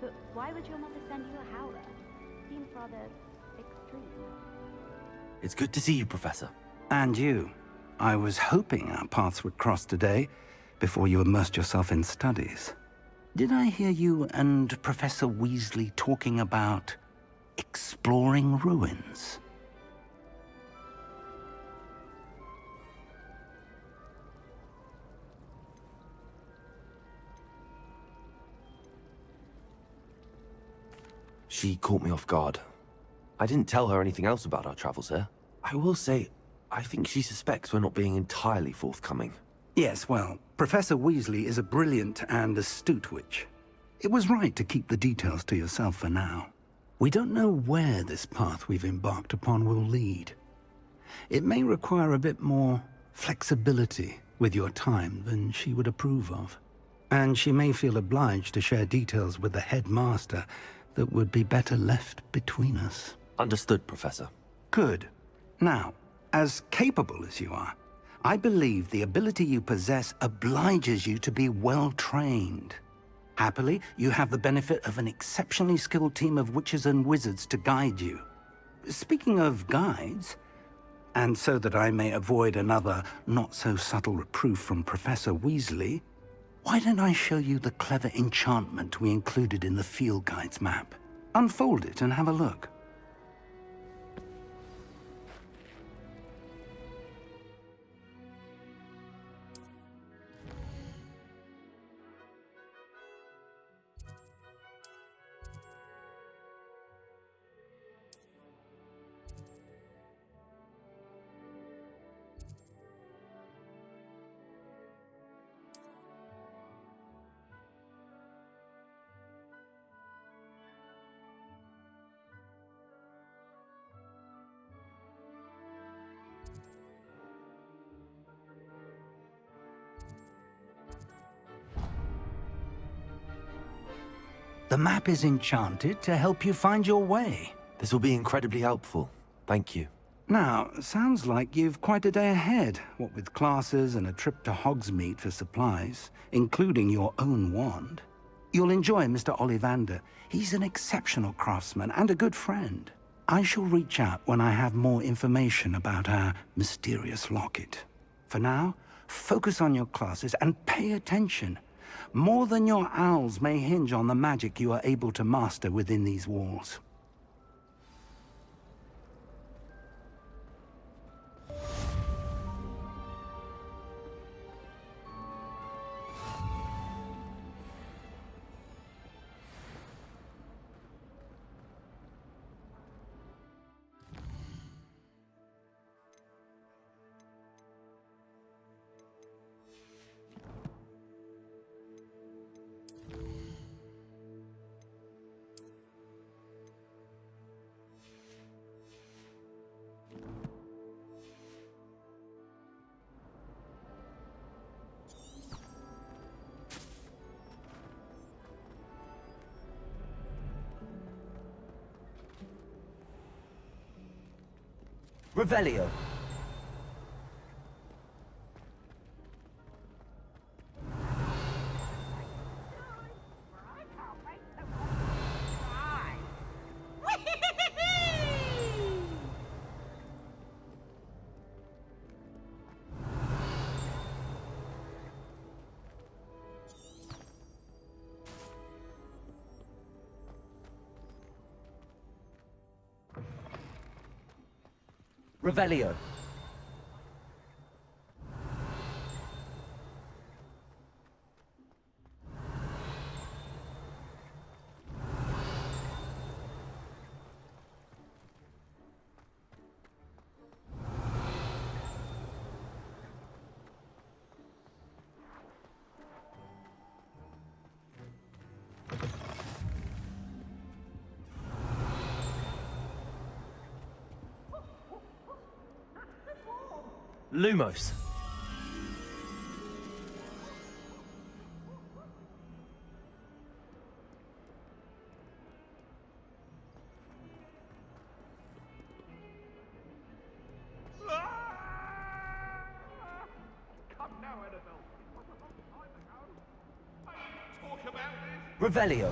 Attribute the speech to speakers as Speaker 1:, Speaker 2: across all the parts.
Speaker 1: But why would your mother send you a howler? Seems rather extreme.
Speaker 2: It's good to see you, Professor.
Speaker 3: And you. I was hoping our paths would cross today, before you immersed yourself in studies. Did I hear you and Professor Weasley talking about exploring ruins?
Speaker 2: She caught me off guard. I didn't tell her anything else about our travels here. I will say, I think she suspects we're not being entirely forthcoming.
Speaker 3: Yes, well, Professor Weasley is a brilliant and astute witch. It was right to keep the details to yourself for now. We don't know where this path we've embarked upon will lead. It may require a bit more flexibility with your time than she would approve of. And she may feel obliged to share details with the headmaster that would be better left between us.
Speaker 2: Understood, Professor.
Speaker 3: Good. Now, as capable as you are, I believe the ability you possess obliges you to be well-trained. Happily, you have the benefit of an exceptionally skilled team of witches and wizards to guide you. Speaking of guides, and so that I may avoid another not-so-subtle reproof from Professor Weasley, why don't I show you the clever enchantment we included in the field guide's map? Unfold it and have a look. The map is enchanted to help you find your way.
Speaker 2: This will be incredibly helpful. Thank you.
Speaker 3: Now, sounds like you've quite a day ahead, what with classes and a trip to Hogsmeade for supplies, including your own wand. You'll enjoy Mr. Ollivander. He's an exceptional craftsman and a good friend. I shall reach out when I have more information about our mysterious locket. For now, focus on your classes and pay attention. More than your owls may hinge on the magic you are able to master within these walls.
Speaker 2: Revelio. Revelio. Lumos. Revelio.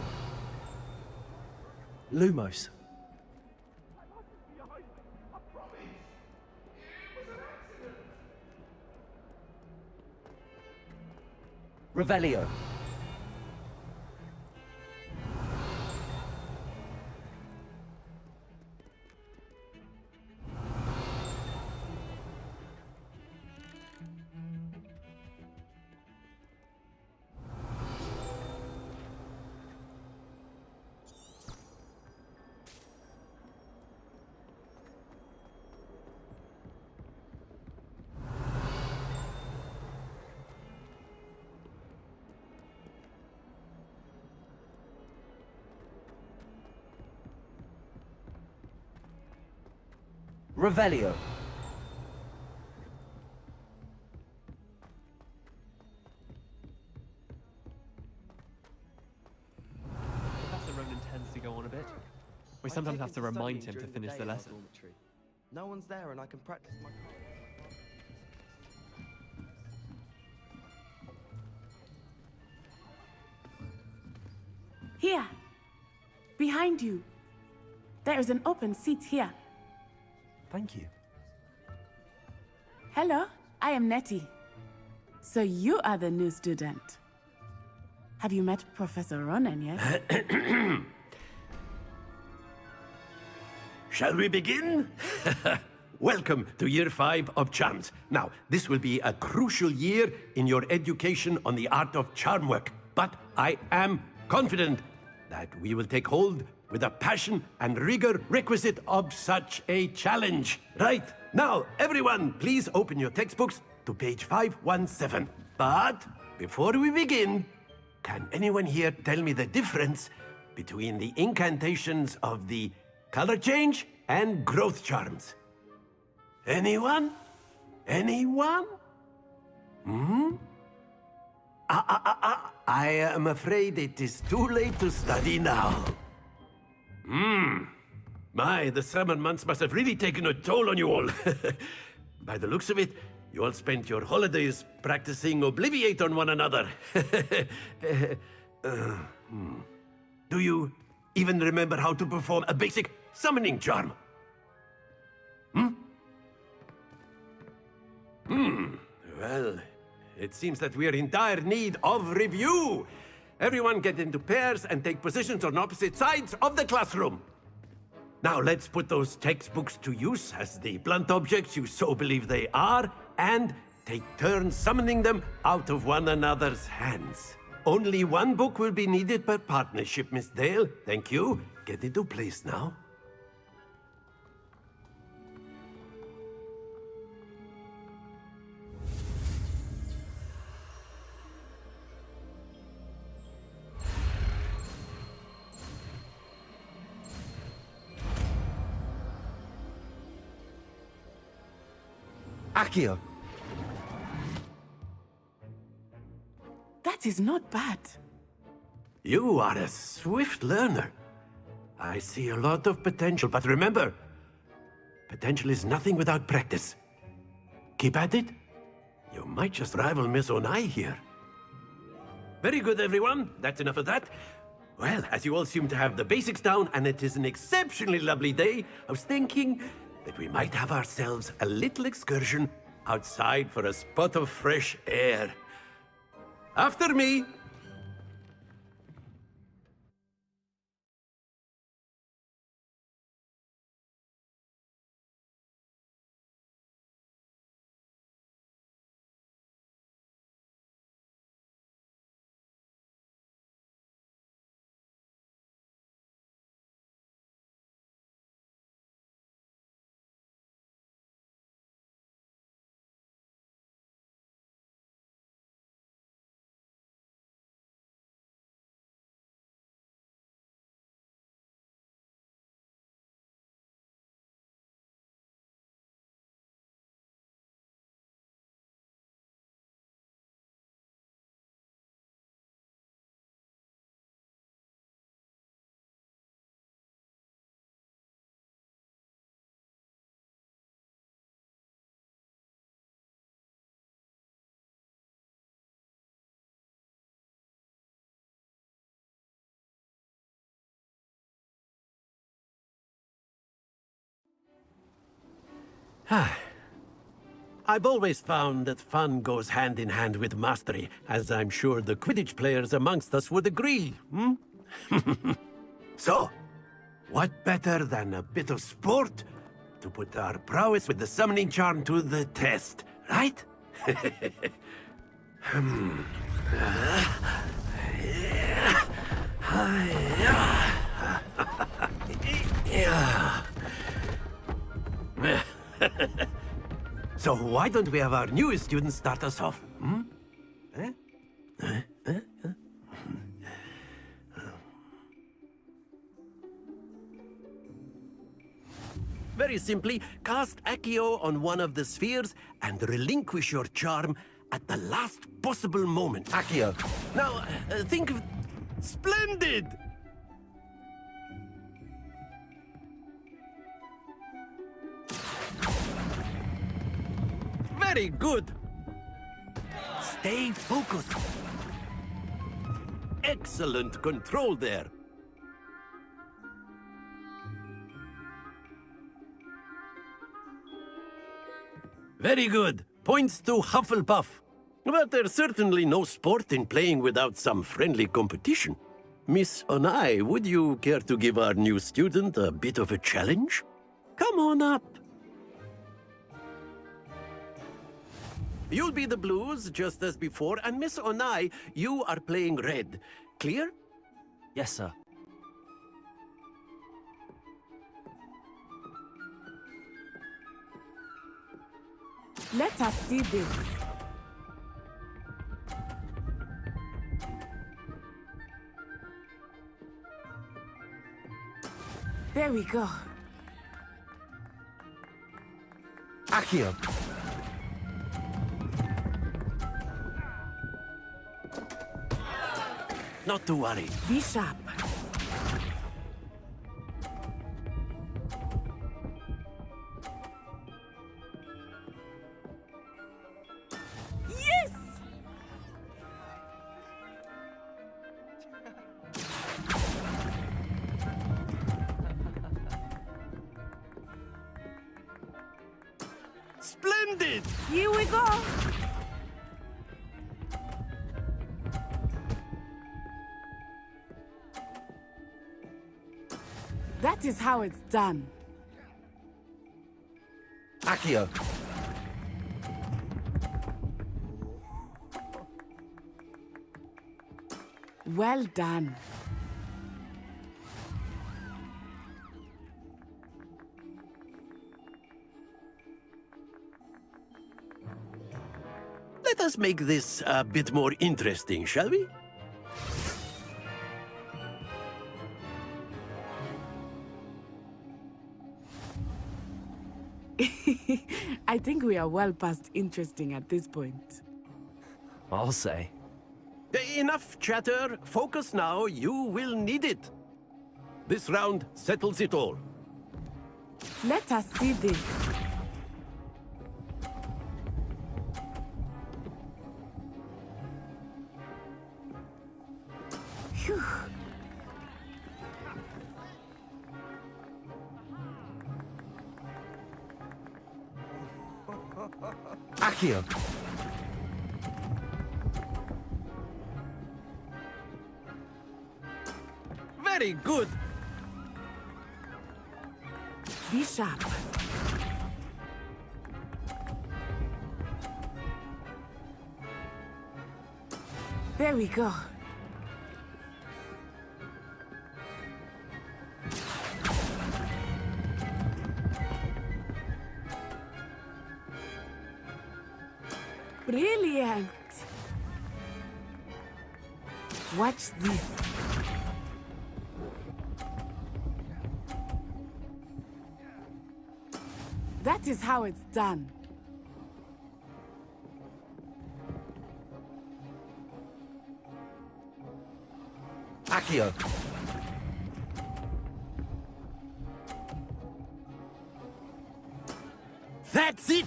Speaker 2: Lumos. Revelio. Revelio.
Speaker 4: Professor Ronan tends to go on a bit. We sometimes have to remind him to finish the lesson.
Speaker 5: No one's there and I can practice my
Speaker 6: Here, behind you. There is an open seat here.
Speaker 2: Thank you.
Speaker 6: Hello, I am Nettie. So you are the new student. Have you met Professor Ronan yet?
Speaker 7: Shall we begin? Welcome to Year 5 of Charms. Now, this will be a crucial year in your education on the art of charm work, but I am confident that we will take hold with the passion and rigor requisite of such a challenge. Right, now, everyone, please open your textbooks to page 517. But before we begin, can anyone here tell me the difference between the incantations of the color change and growth charms? Anyone? Anyone? I am afraid it is too late to study now. My, the summer months must have really taken a toll on you all. By the looks of it, you all spent your holidays practicing Obliviate on one another. Do you even remember how to perform a basic summoning charm? Well, it seems that we are in dire need of review. Everyone get into pairs and take positions on opposite sides of the classroom. Now let's put those textbooks to use as the blunt objects you so believe they are, and take turns summoning them out of one another's hands. Only one book will be needed per partnership, Miss Dale. Thank you. Get into place now.
Speaker 2: Accio.
Speaker 6: That is not bad.
Speaker 7: You are a swift learner. I see a lot of potential, but remember, potential is nothing without practice. Keep at it. You might just rival Miss Onai here. Very good, everyone. That's enough of that. Well, as you all seem to have the basics down, and it is an exceptionally lovely day, I was thinking that we might have ourselves a little excursion outside for a spot of fresh air. After me! I've always found that fun goes hand in hand with mastery, as I'm sure the Quidditch players amongst us would agree, hmm? So, what better than a bit of sport to put our prowess with the summoning charm to the test, right? So why don't we have our newest student start us off? Hmm? Very simply, cast Accio on one of the spheres and relinquish your charm at the last possible moment. Accio. Now, think of... Splendid! Very good. Stay focused. Excellent control there. Very good. Points to Hufflepuff. But there's certainly no sport in playing without some friendly competition. Miss Onai, would you care to give our new student a bit of a challenge? Come on up. You'll be the blues, just as before, and Miss Onai, you are playing red. Clear?
Speaker 2: Yes, sir.
Speaker 6: Let us see this. There we go.
Speaker 2: Accio.
Speaker 7: Not to worry.
Speaker 6: Be sharp. Yes!
Speaker 7: Splendid!
Speaker 6: Here we go. That is how it's done.
Speaker 2: Accio.
Speaker 6: Well done.
Speaker 7: Let us make this a bit more interesting, shall we?
Speaker 6: I think we are well past interesting at this point.
Speaker 2: I'll say.
Speaker 7: Enough chatter. Focus now. You will need it. This round settles it all.
Speaker 6: Let us see this. Phew.
Speaker 2: Accio.
Speaker 7: Very good.
Speaker 6: Be sharp. There we go. Brilliant. Watch this. That is how it's done.
Speaker 2: Accio.
Speaker 7: That's it.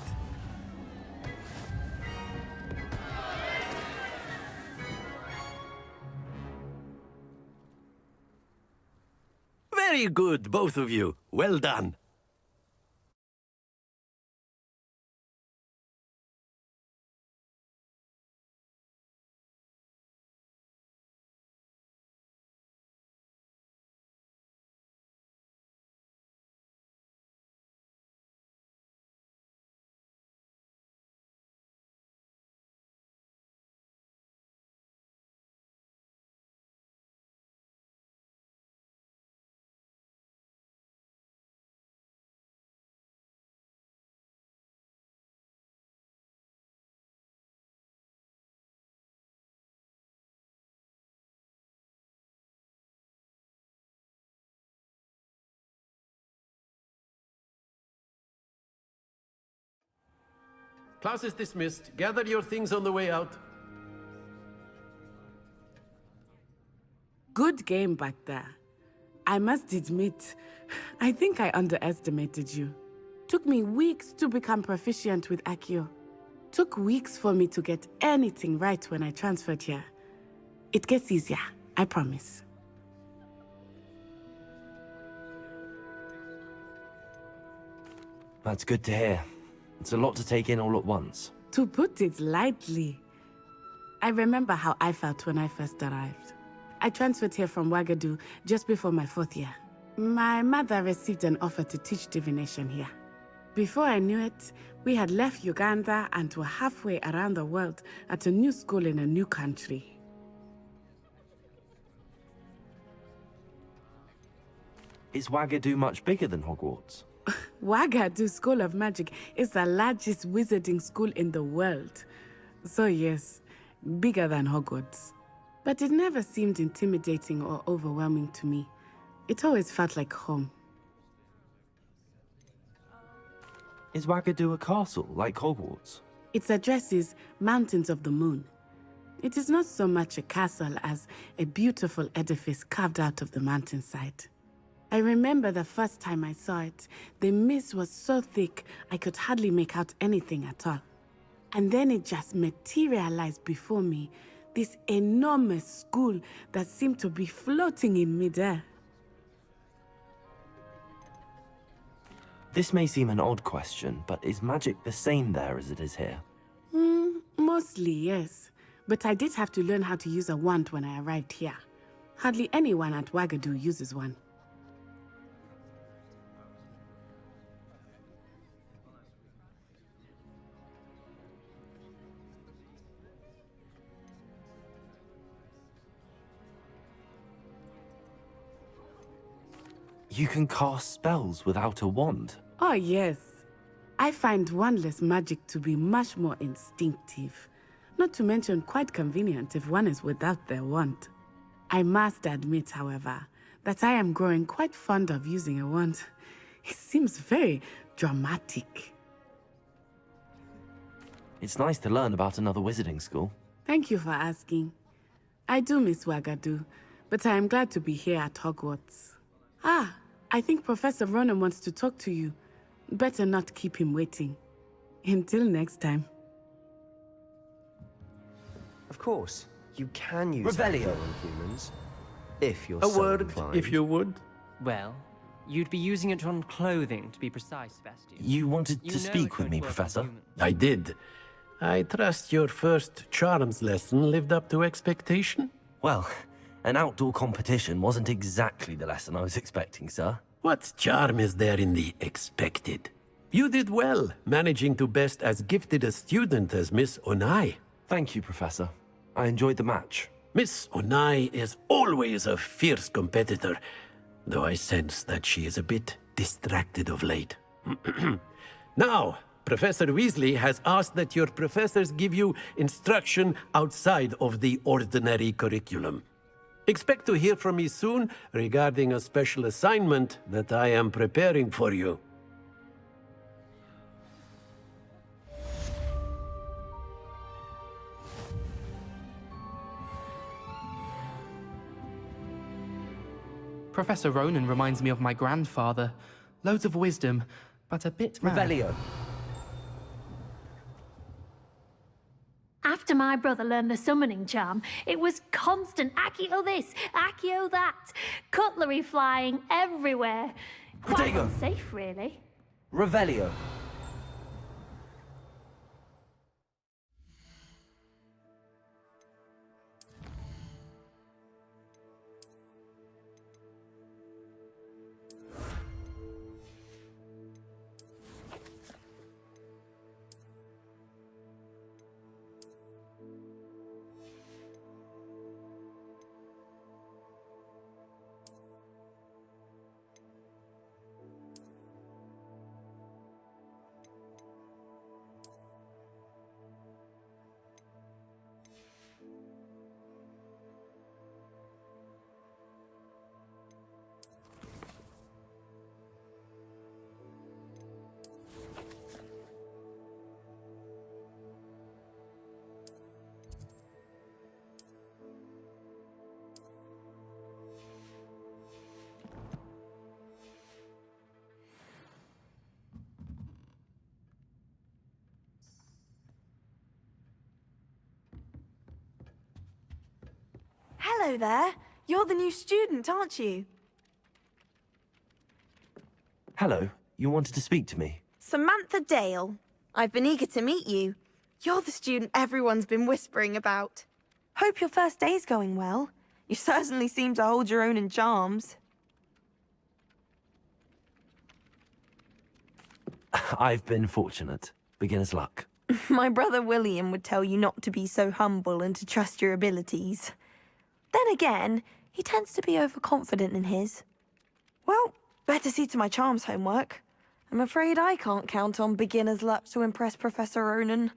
Speaker 7: Very good, both of you. Well done. Class is dismissed. Gather your things on the way out.
Speaker 6: Good game back there. I must admit, I think I underestimated you. Took me weeks to become proficient with Accio. Took weeks for me to get anything right when I transferred here. It gets easier, I promise.
Speaker 2: That's good to hear. It's a lot to take in all at once.
Speaker 6: To put it lightly, I remember how I felt when I first arrived. I transferred here from Ouagadougou just before my 4th year. My mother received an offer to teach divination here. Before I knew it, we had left Uganda and were halfway around the world at a new school in a new country.
Speaker 2: Is Ouagadougou much bigger than Hogwarts?
Speaker 6: Ouagadougou School of Magic is the largest wizarding school in the world. So yes, bigger than Hogwarts. But it never seemed intimidating or overwhelming to me. It always felt like home.
Speaker 2: Is Ouagadougou a castle, like Hogwarts?
Speaker 6: Its address is Mountains of the Moon. It is not so much a castle as a beautiful edifice carved out of the mountainside. I remember the first time I saw it, the mist was so thick I could hardly make out anything at all. And then it just materialized before me, this enormous school that seemed to be floating in midair.
Speaker 2: This may seem an odd question, but is magic the same there as it is here?
Speaker 6: Mostly, yes. But I did have to learn how to use a wand when I arrived here. Hardly anyone at Ouagadougou uses one.
Speaker 2: You can cast spells without a wand?
Speaker 6: Oh, yes. I find wandless magic to be much more instinctive. Not to mention quite convenient if one is without their wand. I must admit, however, that I am growing quite fond of using a wand. It seems very dramatic.
Speaker 2: It's nice to learn about another wizarding school.
Speaker 6: Thank you for asking. I do miss Ouagadougou, but I am glad to be here at Hogwarts. Ah, I think Professor Ronan wants to talk to you. Better not keep him waiting. Until next time.
Speaker 5: Of course, you can use
Speaker 8: Revelio.
Speaker 5: Accio on humans, if you're
Speaker 7: A
Speaker 5: so
Speaker 7: word,
Speaker 5: inclined.
Speaker 7: if you would.
Speaker 4: Well, you'd be using it on clothing, to be precise, Sebastian.
Speaker 2: You wanted
Speaker 4: You
Speaker 2: to
Speaker 4: know
Speaker 2: speak
Speaker 4: it
Speaker 2: with
Speaker 4: won't
Speaker 2: me,
Speaker 4: work on
Speaker 2: Professor?
Speaker 4: humans.
Speaker 7: I did. I trust your first charms lesson lived up to expectation?
Speaker 2: Well, an outdoor competition wasn't exactly the lesson I was expecting, sir.
Speaker 7: What charm is there in the expected? You did well, managing to best as gifted a student as Miss Onai.
Speaker 2: Thank you, Professor. I enjoyed the match.
Speaker 7: Miss Onai is always a fierce competitor, though I sense that she is a bit distracted of late. Now, Professor Weasley has asked that your professors give you instruction outside of the ordinary curriculum. Expect to hear from me soon regarding a special assignment that I am preparing for you.
Speaker 9: Professor Ronan reminds me of my grandfather. Loads of wisdom, but a bit mad.
Speaker 8: Revelio.
Speaker 10: After my brother learned the summoning charm, it was constant Accio this, Accio that, cutlery flying everywhere. Quite
Speaker 8: Protego.
Speaker 10: unsafe, really.
Speaker 8: Revelio. Hello there. You're the new student, aren't you?
Speaker 2: Hello, you wanted to speak to me?
Speaker 8: Samantha Dale. I've been eager to meet you. You're the student everyone's been whispering about. Hope your first day's going well. You certainly seem to hold your own in charms.
Speaker 2: I've been fortunate. Beginner's luck.
Speaker 8: My brother William would tell you not to be so humble and to trust your abilities. Then again, he tends to be overconfident in his. Well, better see to my charms homework. I'm afraid I can't count on beginner's luck to impress Professor Ronan.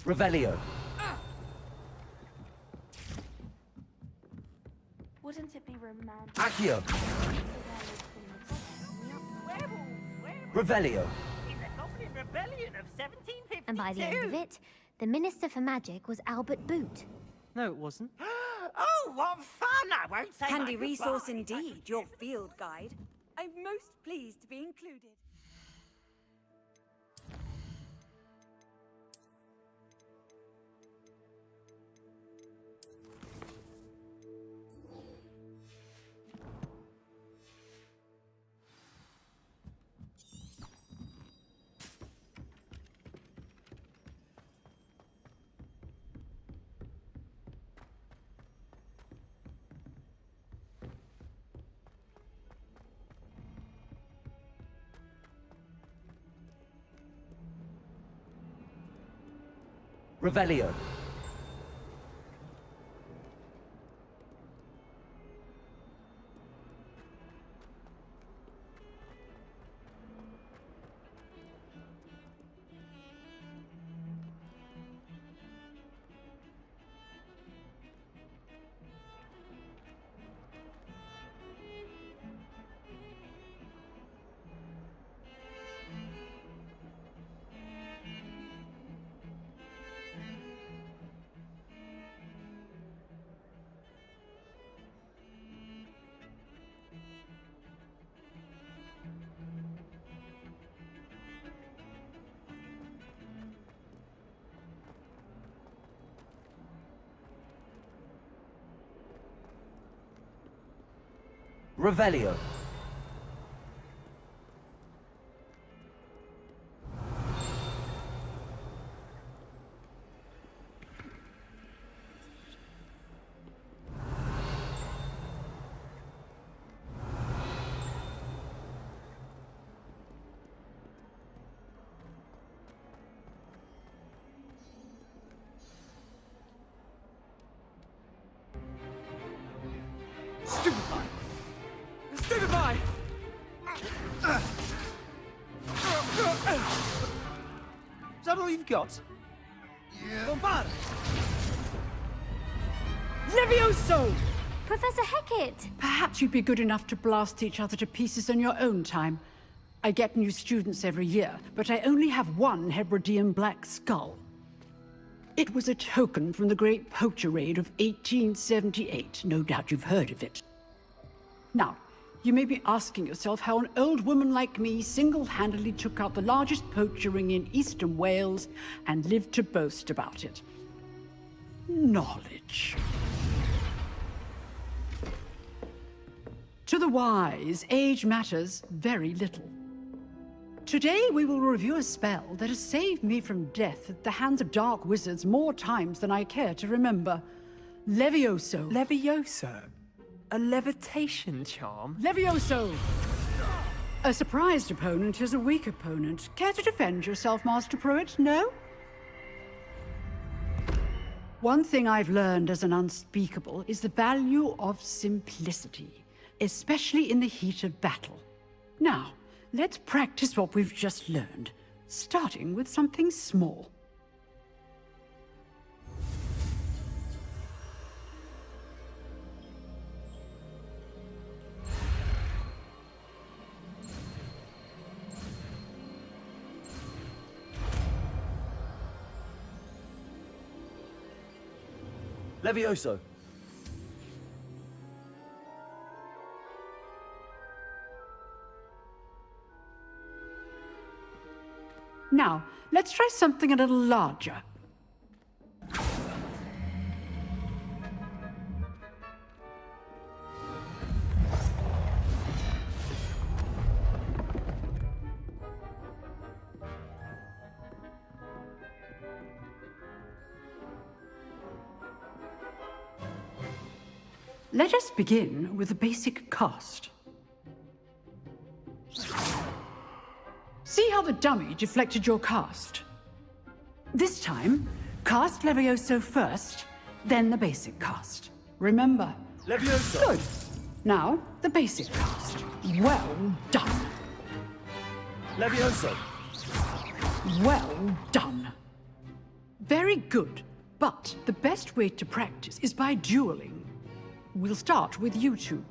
Speaker 2: Revelio.
Speaker 1: Wouldn't it be romantic?
Speaker 2: Accio. Revelio.
Speaker 10: And by the end of it, the Minister for Magic was Albert Boot.
Speaker 4: No, it wasn't.
Speaker 11: Oh, what fun! I won't say
Speaker 12: Handy
Speaker 11: my
Speaker 12: resource
Speaker 11: goodbye.
Speaker 12: indeed, your field guide. I'm most pleased to be included.
Speaker 2: Revelio. Revelio.
Speaker 11: Stupefy! Stupefy! Is that all you've got? Yeah. Bombard!
Speaker 12: Levioso!
Speaker 10: Professor Hecat!
Speaker 13: Perhaps you'd be good enough to blast each other to pieces in your own time. I get new students every year, but I only have one Hebridean black skull. It was a token from the Great Poacher Raid of 1878. No doubt you've heard of it. Now, you may be asking yourself how an old woman like me single-handedly took out the largest poacher ring in eastern Wales and lived to boast about it. Knowledge. To the wise, age matters very little. Today we will review a spell that has saved me from death at the hands of dark wizards more times than I care to remember. Levioso.
Speaker 4: Levioso? A levitation charm?
Speaker 13: Levioso! A surprised opponent is a weak opponent. Care to defend yourself, Master Pruitt? No? One thing I've learned as an unspeakable is the value of simplicity, especially in the heat of battle. Now, let's practice what we've just learned, starting with something small.
Speaker 2: Levioso.
Speaker 13: Now, let's try something a little larger. Let us begin with the basic cast. See how the dummy deflected your cast? This time, cast Levioso first, then the basic cast. Remember?
Speaker 7: Levioso!
Speaker 13: Good. Now, the basic cast. Well done.
Speaker 7: Levioso!
Speaker 13: Well done. Very good, but the best way to practice is by dueling. We'll start with you two.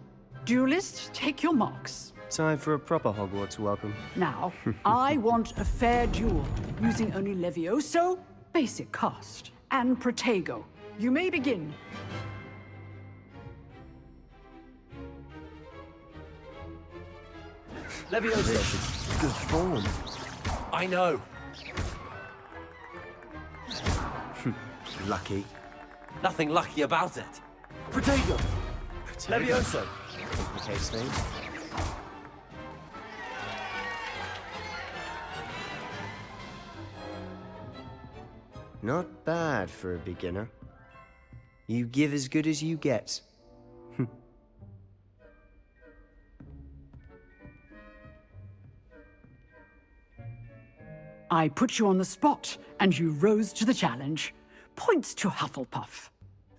Speaker 13: Duelists, take your marks.
Speaker 5: Time for a proper Hogwarts welcome.
Speaker 13: Now, I want a fair duel, using only Levioso, basic cast, and Protego. You may begin.
Speaker 7: Levioso!
Speaker 5: Good form.
Speaker 7: I know.
Speaker 5: Lucky.
Speaker 2: Nothing lucky about it.
Speaker 7: Protego! Levioso!
Speaker 5: Complicates things. Not bad for a beginner. You give as good as you get.
Speaker 13: I put you on the spot, and you rose to the challenge. Points to Hufflepuff.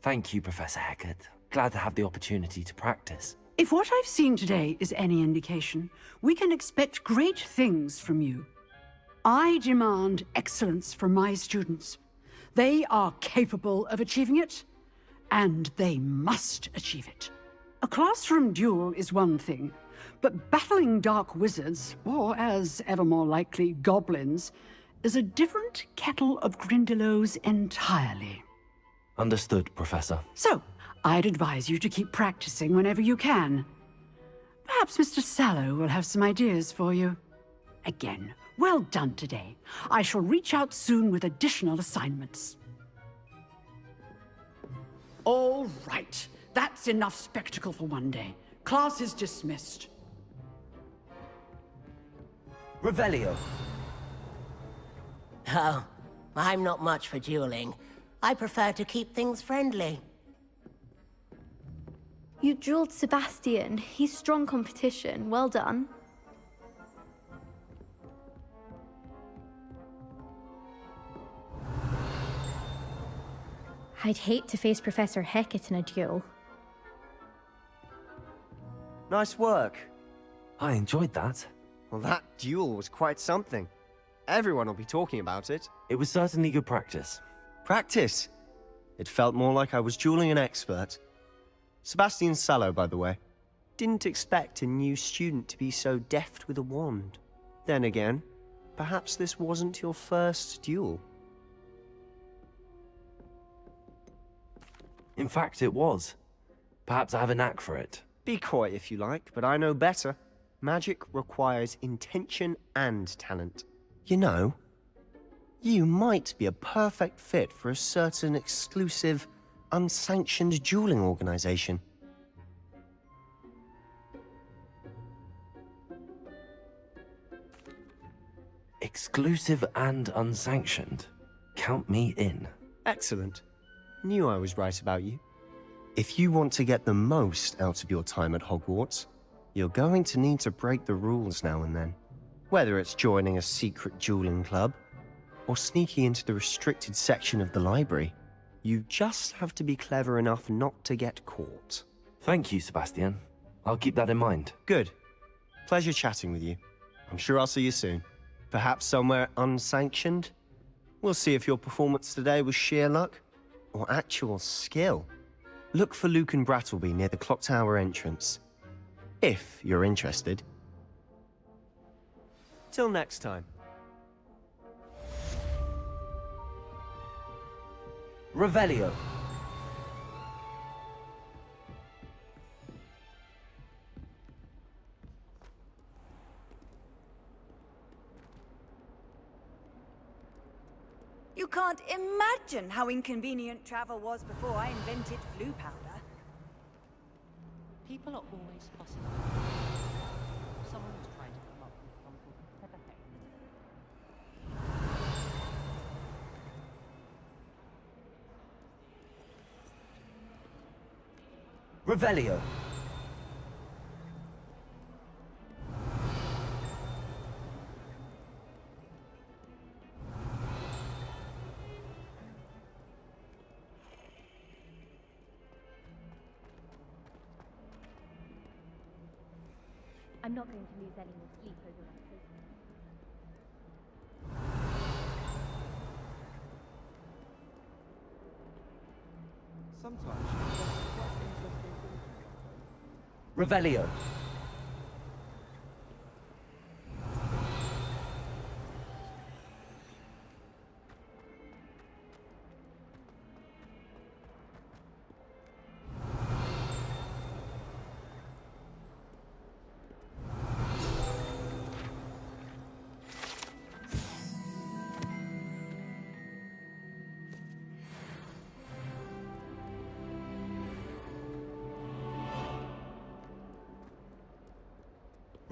Speaker 2: Thank you, Professor Hecat. Glad to have the opportunity to practice.
Speaker 13: If what I've seen today is any indication, we can expect great things from you. I demand excellence from my students. They are capable of achieving it, and they must achieve it. A classroom duel is one thing, but battling dark wizards, or as ever more likely, goblins, is a different kettle of Grindylows entirely.
Speaker 2: Understood, Professor.
Speaker 13: So, I'd advise you to keep practicing whenever you can. Perhaps Mr. Sallow will have some ideas for you. Again, well done today. I shall reach out soon with additional assignments. All right. That's enough spectacle for one day. Class is dismissed.
Speaker 7: Revelio.
Speaker 14: Oh, I'm not much for dueling. I prefer to keep things friendly.
Speaker 1: You dueled Sebastian. He's strong competition. Well done.
Speaker 15: I'd hate to face Professor Hecat in a duel.
Speaker 5: Nice work.
Speaker 2: I enjoyed that.
Speaker 5: Well, that duel was quite something. Everyone will be talking about it.
Speaker 2: It was certainly good practice.
Speaker 5: Practice? It felt more like I was dueling an expert. Sebastian Sallow, by the way. Didn't expect a new student to be so deft with a wand. Then again, perhaps this wasn't your first duel.
Speaker 2: In fact, it was. Perhaps I have a knack for it.
Speaker 5: Be coy if you like, but I know better. Magic requires intention and talent. You know, you might be a perfect fit for a certain exclusive, unsanctioned dueling organization.
Speaker 2: Exclusive and unsanctioned. Count me in.
Speaker 5: Excellent. Knew I was right about you. If you want to get the most out of your time at Hogwarts, you're going to need to break the rules now and then. Whether it's joining a secret dueling club, or sneaking into the restricted section of the library, you just have to be clever enough not to get caught.
Speaker 2: Thank you, Sebastian. I'll keep that in mind.
Speaker 5: Good. Pleasure chatting with you. I'm sure I'll see you soon. Perhaps somewhere unsanctioned? We'll see if your performance today was sheer luck or actual skill. Look for Luke and Brattleby near the clock tower entrance. If you're interested. Till next time.
Speaker 7: Revelio.
Speaker 12: You can't imagine how inconvenient travel was before I invented flu powder.
Speaker 16: People are always possible. Someone's trying to come up with something perfect.
Speaker 11: Revelio.
Speaker 15: I'm not going to lose any more sleep over that visit.
Speaker 11: Sometimes Revelio.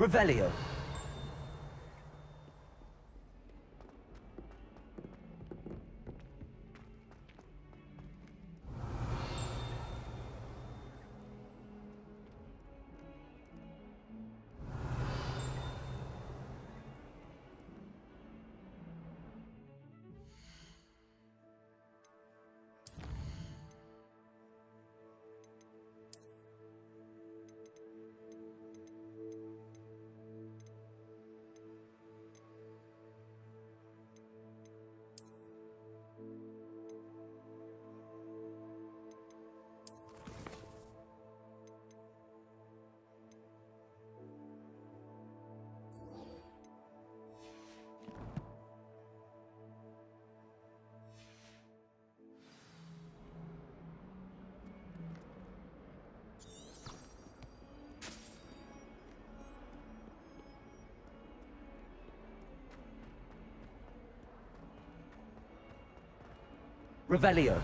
Speaker 11: Revelio. Revelio.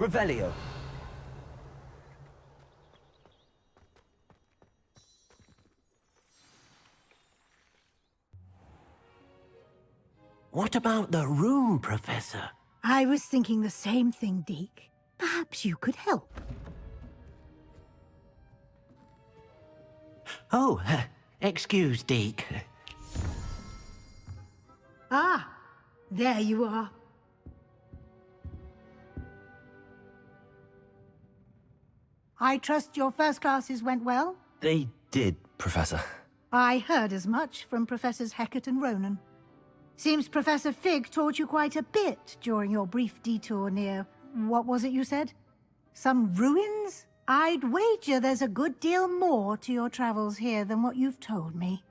Speaker 11: Revelio.
Speaker 7: What about the room, Professor?
Speaker 17: I was thinking the same thing, Deke. Perhaps you could help.
Speaker 7: Oh, excuse, Deke.
Speaker 17: Ah, there you are. I trust your first classes went well?
Speaker 2: They did, Professor.
Speaker 17: I heard as much from Professors Hecat and Ronan. Seems Professor Fig taught you quite a bit during your brief detour near... what was it you said? Some ruins? I'd wager there's a good deal more to your travels here than what you've told me.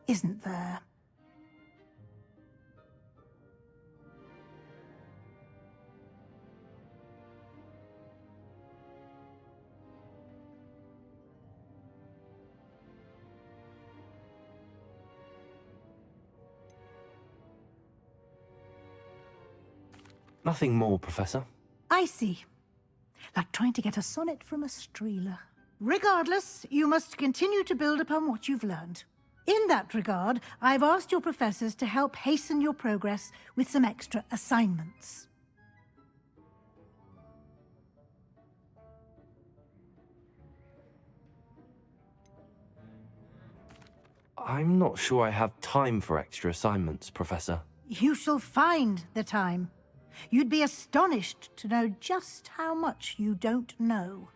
Speaker 17: Isn't there?
Speaker 2: Nothing more, Professor.
Speaker 17: I see. Like trying to get a sonnet from a streeler. Regardless, you must continue to build upon what you've learned. In that regard, I've asked your professors to help hasten your progress with some extra assignments.
Speaker 2: I'm not sure I have time for extra assignments, Professor.
Speaker 17: You shall find the time. You'd be astonished to know just how much you don't know.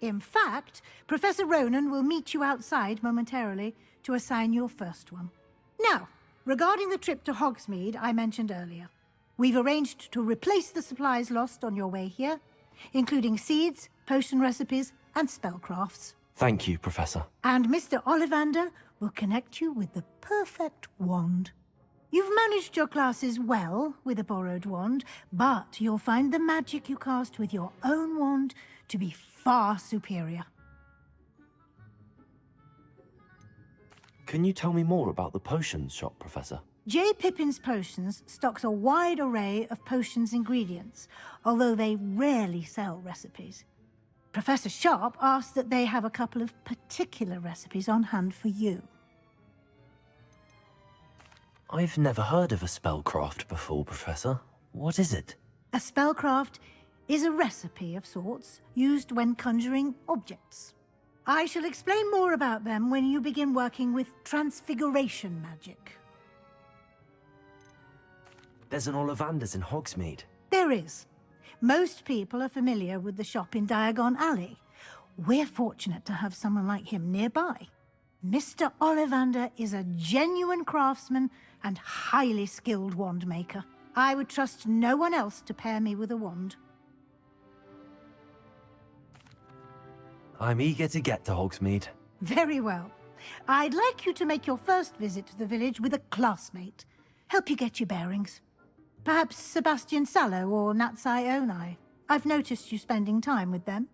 Speaker 17: In fact, Professor Ronan will meet you outside momentarily to assign your first one. Now, regarding the trip to Hogsmeade I mentioned earlier, We've arranged to replace the supplies lost on your way here, including seeds, potion recipes, and spellcrafts.
Speaker 2: Thank you, Professor.
Speaker 17: And Mr. Ollivander will connect you with the perfect wand. You've managed your classes well with a borrowed wand, but you'll find the magic you cast with your own wand to be far superior.
Speaker 2: Can you tell me more about the potions shop, Professor?
Speaker 17: J. Pippin's Potions stocks a wide array of potions ingredients, although they rarely sell recipes. Professor Sharp asked that they have a couple of particular recipes on hand for you.
Speaker 2: I've never heard of a spellcraft before, Professor. What is it?
Speaker 17: A spellcraft is a recipe of sorts used when conjuring objects. I shall explain more about them when you begin working with transfiguration magic.
Speaker 2: There's an Ollivander's in Hogsmeade.
Speaker 17: There is. Most people are familiar with the shop in Diagon Alley. We're fortunate to have someone like him nearby. Mr. Ollivander is a genuine craftsman and highly skilled wand maker. I would trust no one else to pair me with a wand.
Speaker 2: I'm eager to get to Hogsmeade.
Speaker 17: Very well. I'd like you to make your first visit to the village with a classmate. Help you get your bearings. Perhaps Sebastian Sallow or Natsai Onai. I've noticed you spending time with them.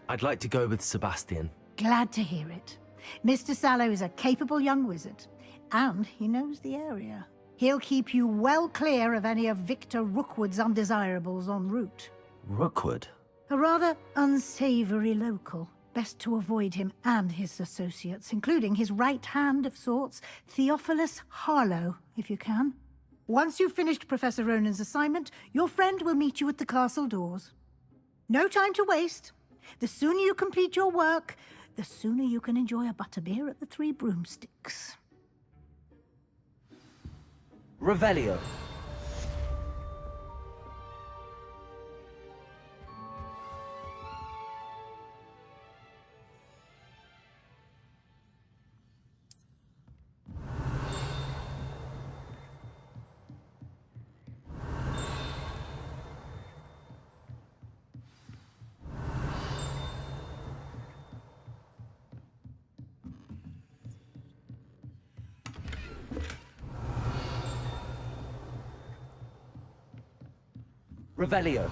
Speaker 2: I'd like to go with Sebastian.
Speaker 17: Glad to hear it. Mr. Sallow is a capable young wizard, and he knows the area. He'll keep you well clear of any of Victor Rookwood's undesirables en route.
Speaker 2: Rookwood?
Speaker 17: A rather unsavory local. Best to avoid him and his associates, including his right hand of sorts, Theophilus Harlow, if you can. Once you've finished Professor Ronan's assignment, your friend will meet you at the castle doors. No time to waste. The sooner you complete your work, the sooner you can enjoy a butterbeer at the Three Broomsticks.
Speaker 2: Revelio. Revelio.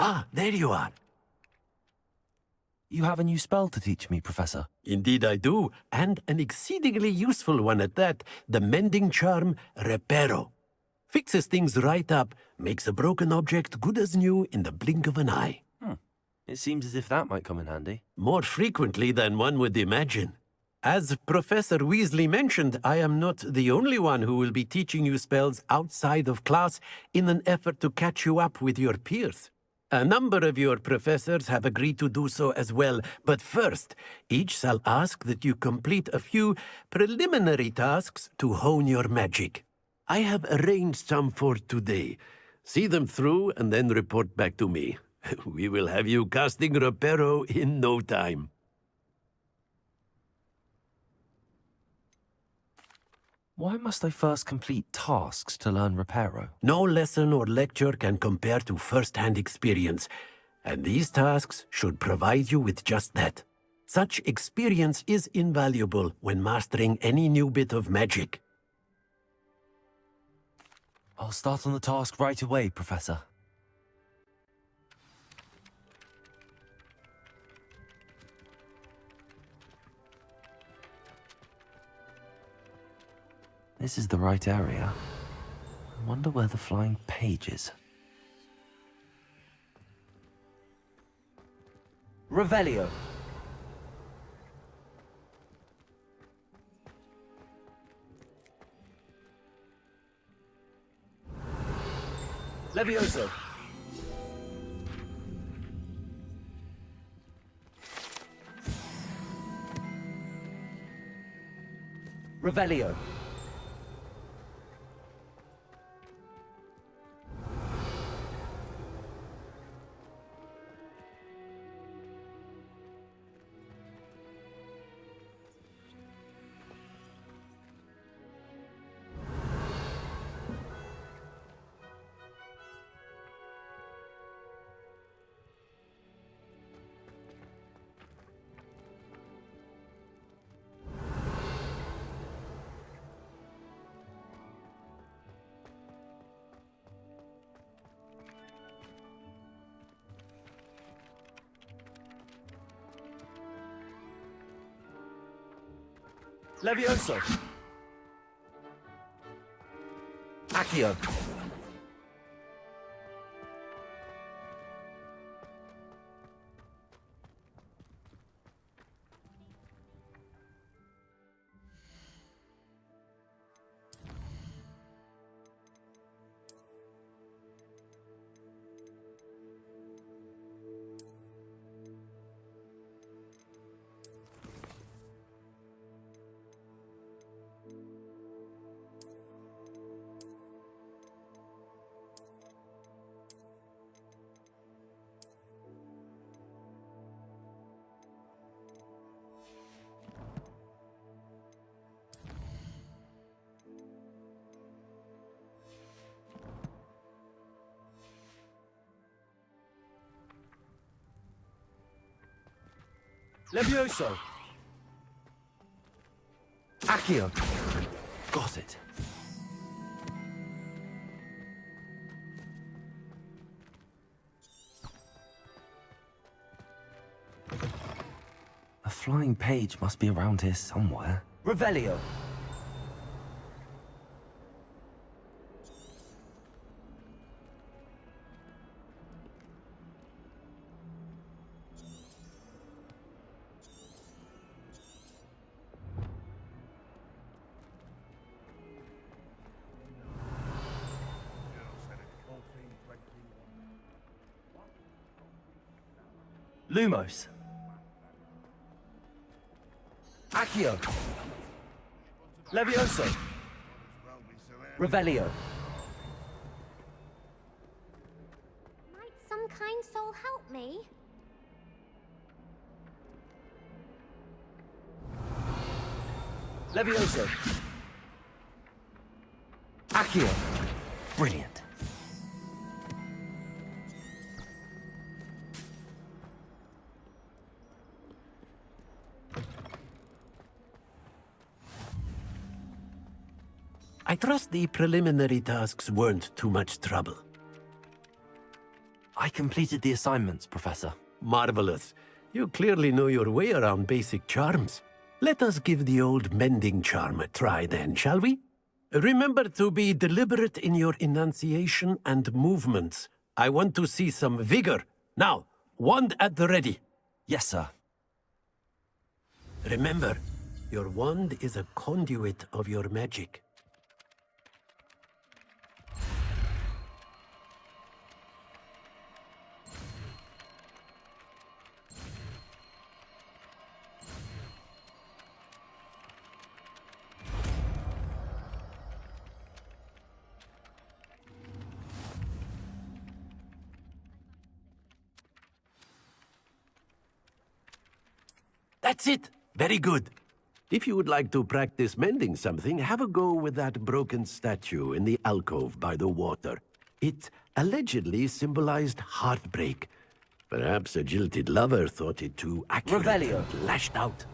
Speaker 7: Ah, there you are.
Speaker 2: You have a new spell to teach me, Professor.
Speaker 7: Indeed I do, and an exceedingly useful one at that, the mending charm Reparo. Fixes things right up, makes a broken object good as new in the blink of an eye.
Speaker 2: It seems as if that might come in handy.
Speaker 7: More frequently than one would imagine. As Professor Weasley mentioned, I am not the only one who will be teaching you spells outside of class in an effort to catch you up with your peers. A number of your professors have agreed to do so as well, but first, each shall ask that you complete a few preliminary tasks to hone your magic. I have arranged some for today. See them through and then report back to me. We will have you casting Reparo in no time.
Speaker 2: Why must I first complete tasks to learn Reparo?
Speaker 7: No lesson or lecture can compare to first-hand experience, and these tasks should provide you with just that. Such experience is invaluable when mastering any new bit of magic.
Speaker 2: I'll start on the task right away, Professor. This is the right area. I wonder where the flying page is. Revelio.
Speaker 11: Levioso. Revelio. Levioso. Accio. Levioso. Accio.
Speaker 2: Got it. A flying page must be around here somewhere.
Speaker 11: Revelio. Lumos. Accio. Levioso. Revelio.
Speaker 10: Might some kind soul help me?
Speaker 11: Levioso. Accio.
Speaker 2: Brilliant.
Speaker 7: I trust the preliminary tasks weren't too much trouble.
Speaker 2: I completed the assignments, Professor.
Speaker 7: Marvelous. You clearly know your way around basic charms. Let us give the old mending charm a try then, shall we? Remember to be deliberate in your enunciation and movements. I want to see some vigor. Now, wand at the ready.
Speaker 2: Yes, sir.
Speaker 7: Remember, your wand is a conduit of your magic. That's it! Very good. If you would like to practice mending something, have a go with that broken statue in the alcove by the water. It allegedly symbolized heartbreak. Perhaps a jilted lover thought it too accurate
Speaker 11: Revelio.
Speaker 7: and lashed out.